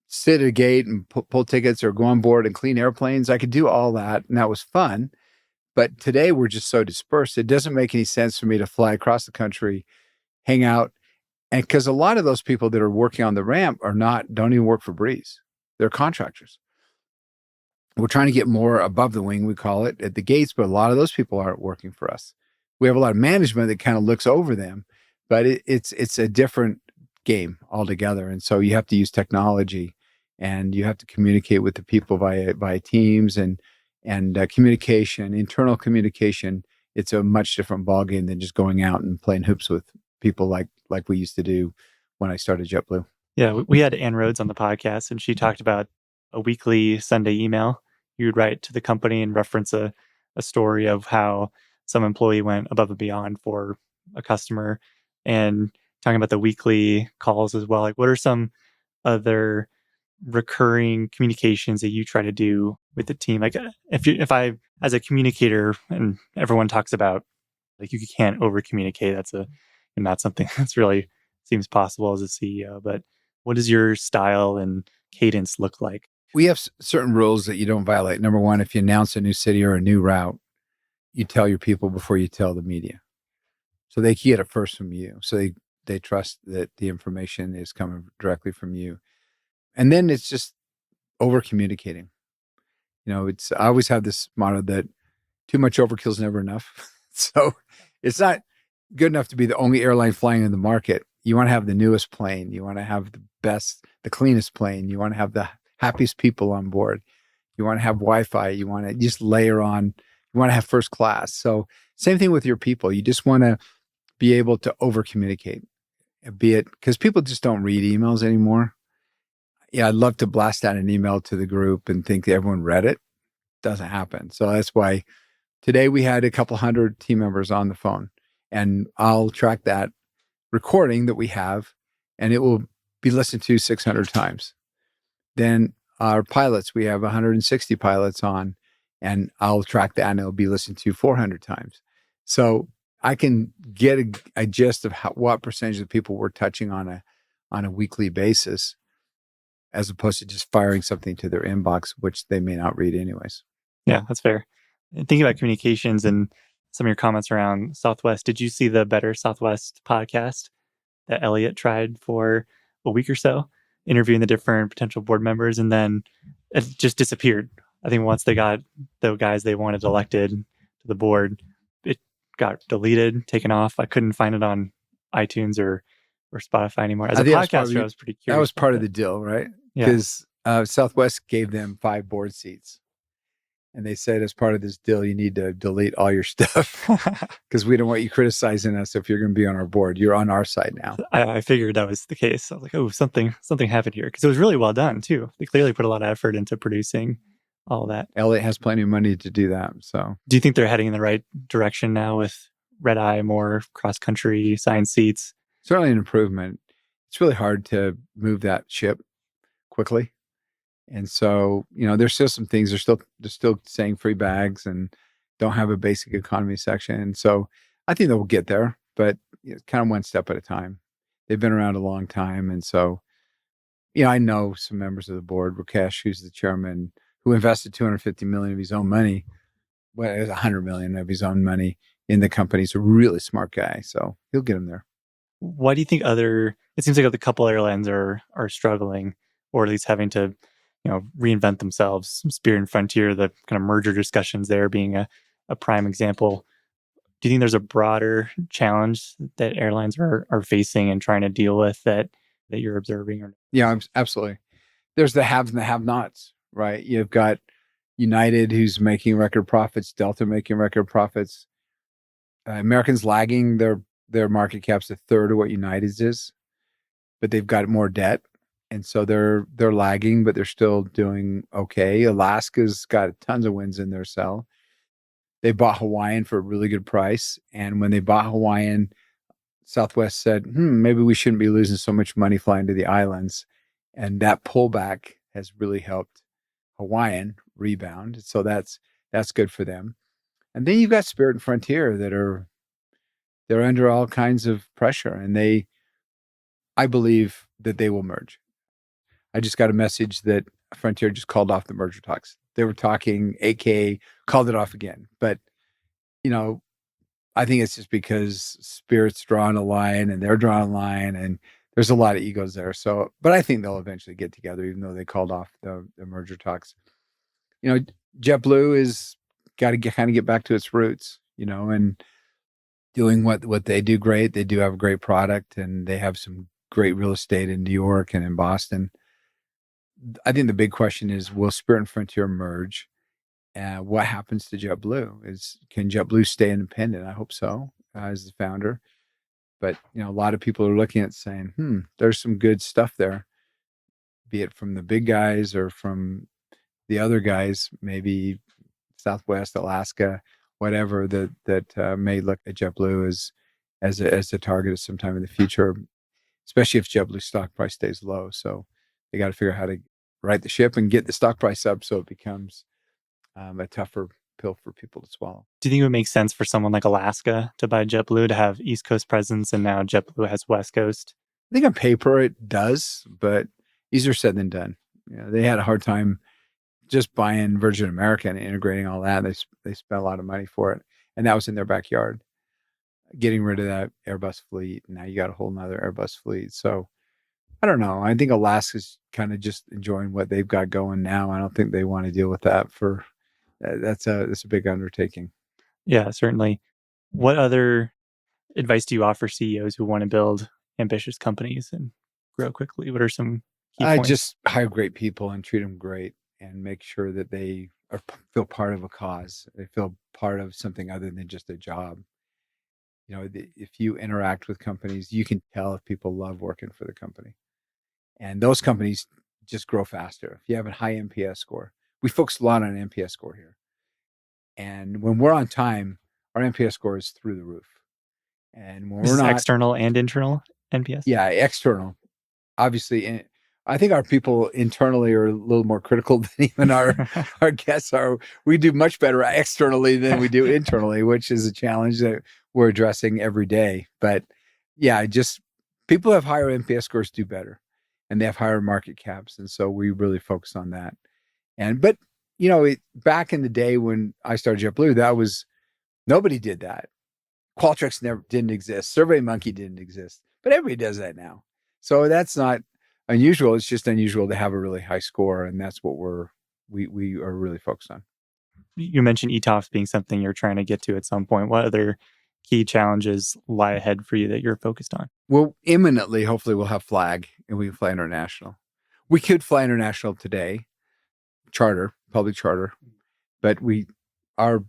Speaker 1: sit at a gate and pull tickets or go on board and clean airplanes. I could do all that, and that was fun. But today we're just so dispersed. It doesn't make any sense for me to fly across the country, hang out. And because a lot of those people that are working on the ramp don't even work for Breeze. They're contractors. We're trying to get more above the wing, we call it, at the gates, but a lot of those people aren't working for us. We have a lot of management that kind of looks over them, but it's a different game altogether. And so you have to use technology, and you have to communicate with the people via Teams and communication, internal communication. It's a much different ballgame than just going out and playing hoops with people like we used to do when I started JetBlue.
Speaker 2: Yeah, we had Ann Rhodes on the podcast, and she talked about a weekly Sunday email you would write to the company and reference a story of how some employee went above and beyond for a customer, and talking about the weekly calls as well. Like, what are some other recurring communications that you try to do with the team? Like, if I, as a communicator, and everyone talks about, like, you can't over communicate. And not something that's really seems possible as a CEO. But what does your style and cadence look like?
Speaker 1: We have certain rules that you don't violate. Number one, if you announce a new city or a new route, you tell your people before you tell the media, so they get it first from you. So they trust that the information is coming directly from you. And then it's just over communicating. I always have this motto that too much overkill is never enough. So it's not good enough to be the only airline flying in the market. You want to have the newest plane. You want to have the cleanest plane. You want to have the happiest people on board. You want to have Wi-Fi. You want to just layer on. You want to have first class. So same thing with your people. You just want to be able to over communicate, be it because people just don't read emails anymore. Yeah, I'd love to blast out an email to the group and think that everyone read it. Doesn't happen. So that's why today we had a couple hundred team members on the phone, and I'll track that recording that we have, and it will be listened to 600 times. Then our pilots, we have 160 pilots on, and I'll track that, and it'll be listened to 400 times. So I can get a gist of what percentage of people we're touching on a weekly basis, as opposed to just firing something to their inbox, which they may not read anyways.
Speaker 2: Yeah, that's fair. And thinking about communications and some of your comments around Southwest, did you see the Better Southwest podcast that Elliot tried for a week or so, interviewing the different potential board members, and then it just disappeared? I think once they got the guys they wanted elected to the board, it got deleted, taken off. I couldn't find it on iTunes or Spotify anymore. As a podcaster, I was pretty curious.
Speaker 1: That was part of the deal, right? Because Southwest gave them 5 board seats. And they said, as part of this deal, you need to delete all your stuff because we don't want you criticizing us if you're going to be on our board. You're on our side now.
Speaker 2: I figured that was the case. I was like, oh, something happened here, because it was really well done too. They clearly put a lot of effort into producing all that.
Speaker 1: Elliot has plenty of money to do that. So,
Speaker 2: do you think they're heading in the right direction now with red eye, more cross country assigned seats?
Speaker 1: Certainly an improvement. It's really hard to move that ship quickly. And so, there's still some things. They're still saying free bags and don't have a basic economy section. And so I think they'll get there, but kind of one step at a time. They've been around a long time. And so I know some members of the board, Rakesh, who's the chairman, who invested 250 million of his own money. Well, it was 100 million of his own money in the company. He's a really smart guy, so he'll get him there.
Speaker 2: Why do you think it seems like a couple airlines are struggling, or at least having to, reinvent themselves? Spirit and Frontier, the kind of merger discussions there being a prime example. Do you think there's a broader challenge that airlines are facing and trying to deal with that you're observing? Or
Speaker 1: Yeah, absolutely. There's the haves and the have-nots, right? You've got United, who's making record profits, Delta making record profits. Americans lagging their market cap's a third of what United's is, but they've got more debt, and so they're lagging, but they're still doing okay. Alaska's got tons of wins in their cell. They bought Hawaiian for a really good price, and when they bought Hawaiian, Southwest said, maybe we shouldn't be losing so much money flying to the islands. And that pullback has really helped Hawaiian rebound. So that's good for them. And then you've got Spirit and Frontier they're under all kinds of pressure. And I believe that they will merge. I just got a message that Frontier just called off the merger talks. They were talking, AK called it off again. But, I think it's just because Spirit's drawing a line and they're drawing a line, and there's a lot of egos there. So, but I think they'll eventually get together, even though they called off the merger talks. JetBlue is got to kind of get back to its roots, and doing what they do great. They do have a great product, and they have some great real estate in New York and in Boston. I think the big question is, will Spirit and Frontier merge? What happens to JetBlue? Can JetBlue stay independent? I hope so, as the founder. But a lot of people are looking at saying, there's some good stuff there, be it from the big guys or from the other guys, maybe Southwest, Alaska, whatever that may look at JetBlue as a target at some time in the future, especially if JetBlue stock price stays low. So they got to figure out how to right the ship and get the stock price up so it becomes a tougher pill for people to swallow.
Speaker 2: do you think it would make sense for someone like Alaska to buy JetBlue to have East Coast presence, and now JetBlue has West Coast?
Speaker 1: I think on paper it does, but easier said than done. They had a hard time just buying Virgin America and integrating all that. They spent a lot of money for it, and that was in their backyard. Getting rid of that Airbus fleet, now you got a whole nother Airbus fleet. So I don't know. I think Alaska's kind of just enjoying what they've got going now. I don't think they want to deal with that for that's a big undertaking.
Speaker 2: Yeah, certainly. What other advice do you offer CEOs who want to build ambitious companies and grow quickly? What are some key
Speaker 1: I
Speaker 2: points?
Speaker 1: just hire great people and treat them great, and make sure that they feel part of a cause. They feel part of something other than just a job. If you interact with companies, you can tell if people love working for the company, and those companies just grow faster. If you have a high NPS score, we focus a lot on NPS score here. And when we're on time, our NPS score is through the roof. And when
Speaker 2: This
Speaker 1: we're
Speaker 2: is
Speaker 1: not,
Speaker 2: external and internal NPS?
Speaker 1: yeah, external. Obviously, I think our people internally are a little more critical than even our guests are. We do much better externally than we do internally, which is a challenge that we're addressing every day. But yeah, just people who have higher NPS scores do better, and they have higher market caps, and so we really focus on that. But back in the day when I started JetBlue, that was nobody did that. Qualtrics never didn't exist. SurveyMonkey didn't exist, but everybody does that now. So that's not unusual. It's just unusual to have a really high score, and that's what we are really focused on.
Speaker 2: You mentioned ETOPS being something you're trying to get to at some point. What other key challenges lie ahead for you that you're focused on?
Speaker 1: Well, imminently, hopefully, we'll have flag and we can fly international. We could fly international today, public charter, but our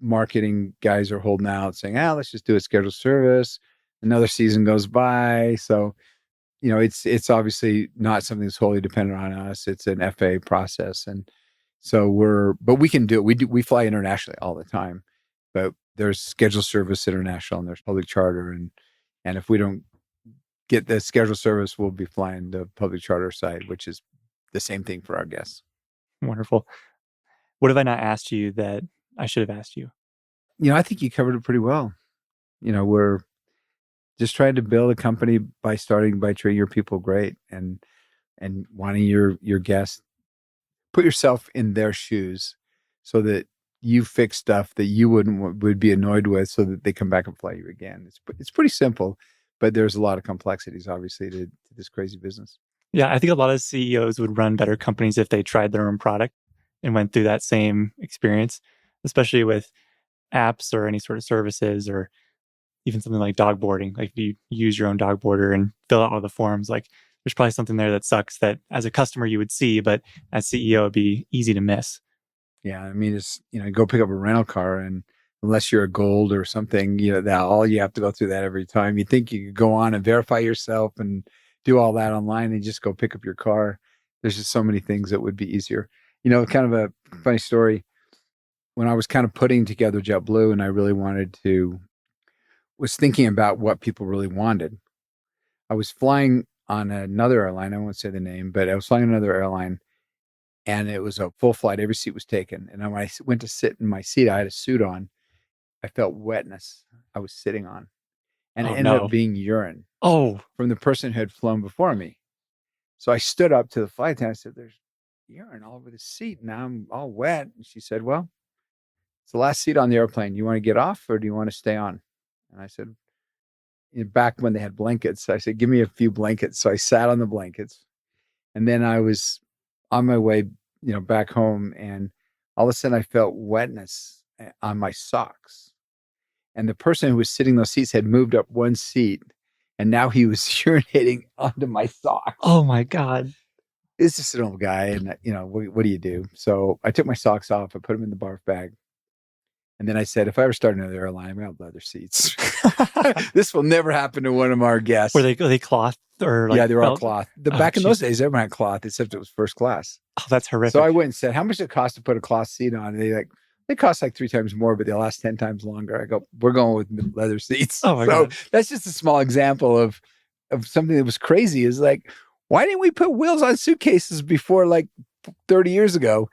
Speaker 1: marketing guys are holding out, saying, let's just do a scheduled service. Another season goes by, so it's obviously not something that's wholly dependent on us. It's an FAA process, and so but we can do it. We fly internationally all the time, but there's scheduled service international and there's public charter, and if we don't get the scheduled service, we'll be flying the public charter side, which is the same thing for our guests.
Speaker 2: Wonderful. What have I not asked you that I should have asked you?
Speaker 1: I think you covered it pretty well. We're just trying to build a company by treating your people great, and and wanting your guests, put yourself in their shoes so that you fix stuff that you would be annoyed with so that they come back and fly you again. It's pretty simple, but there's a lot of complexities, obviously, to this crazy business.
Speaker 2: Yeah, I think a lot of CEOs would run better companies if they tried their own product and went through that same experience, especially with apps or any sort of services, or even something like dog boarding. Like if you use your own dog boarder and fill out all the forms, like there's probably something there that sucks that as a customer you would see, but as CEO it'd be easy to miss.
Speaker 1: Yeah, I mean, it's, go pick up a rental car, and unless you're a gold or something, that all you have to go through that every time. You think you could go on and verify yourself and do all that online and just go pick up your car. There's just so many things that would be easier. Kind of a funny story. When I was kind of putting together JetBlue, and I really was thinking about what people really wanted. I was flying on another airline. I won't say the name, but I was flying another airline, and it was a full flight. Every seat was taken. And when I went to sit in my seat, I had a suit on. I felt wetness I was sitting on. And it ended up being urine from the person who had flown before me. So I stood up to the flight attendant. I said, "There's urine all over the seat. Now I'm all wet." And she said, "Well, it's the last seat on the airplane. You want to get off or do you want to stay on?" And I said, back when they had blankets, I said, "Give me a few blankets." So I sat on the blankets. And then I was on my way, back home. And all of a sudden I felt wetness on my socks. And the person who was sitting in those seats had moved up one seat, and now he was urinating onto my socks.
Speaker 2: Oh my God.
Speaker 1: It's just an old guy. And, what do you do? So I took my socks off. I put them in the barf bag. And then I said, if I ever start another airline, I'm going to have leather seats. This will never happen to one of our guests.
Speaker 2: Were they cloth or
Speaker 1: yeah, they were all cloth. Back in those days, everyone had cloth, except it was first class.
Speaker 2: Oh, that's horrific.
Speaker 1: So I went and said, "How much does it cost to put a cloth seat on?" And they cost like 3 times more, but they last 10 times longer. I go, "We're going with leather seats."
Speaker 2: Oh my God.
Speaker 1: That's just a small example of something that was crazy. Is like, why didn't we put wheels on suitcases before like 30 years ago?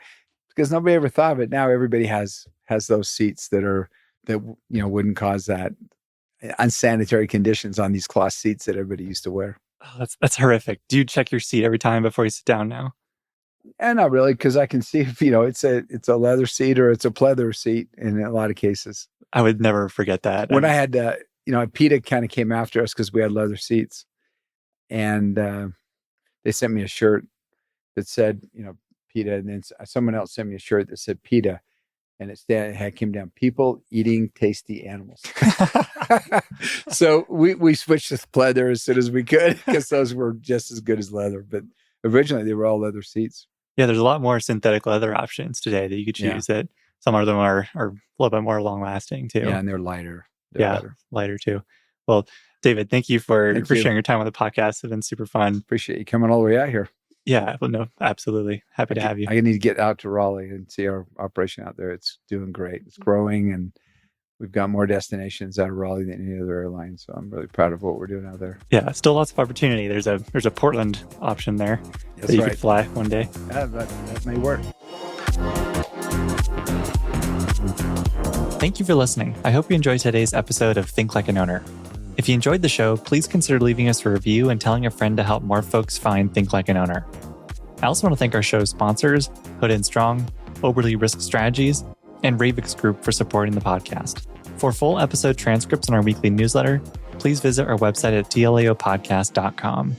Speaker 1: Because nobody ever thought of it. Now everybody has those seats that wouldn't cause that unsanitary conditions on these cloth seats that everybody used to wear.
Speaker 2: Oh, that's horrific. Do you check your seat every time before you sit down now?
Speaker 1: And not really, because I can see if it's a leather seat or it's a pleather seat in a lot of cases.
Speaker 2: I would never forget that.
Speaker 1: When I had PETA kind of came after us because we had leather seats, and they sent me a shirt that said PETA, and then someone else sent me a shirt that said PETA, and it came down, people eating tasty animals. So we switched to pleather as soon as we could, because those were just as good as leather. But originally they were all leather seats.
Speaker 2: Yeah, there's a lot more synthetic leather options today that you could choose. That some of them are a little bit more long lasting too.
Speaker 1: Yeah, and they're lighter.
Speaker 2: Lighter too. Well, David, thank you for sharing your time on the podcast. It's been super fun.
Speaker 1: Appreciate you coming all the way out here.
Speaker 2: Yeah, well, no, absolutely. Happy to have you.
Speaker 1: I need to get out to Raleigh and see our operation out there. It's doing great. It's growing, and we've got more destinations out of Raleigh than any other airline. So I'm really proud of what we're doing out there.
Speaker 2: Yeah, still lots of opportunity. There's a Portland option there that you could fly one day.
Speaker 1: Yeah, that may work.
Speaker 2: Thank you for listening. I hope you enjoyed today's episode of Think Like an Owner. If you enjoyed the show, please consider leaving us a review and telling a friend to help more folks find Think Like an Owner. I also want to thank our show's sponsors, Hood & Strong, Oberly Risk Strategies, and Ravix Group for supporting the podcast. For full episode transcripts and our weekly newsletter, please visit our website at dlaopodcast.com.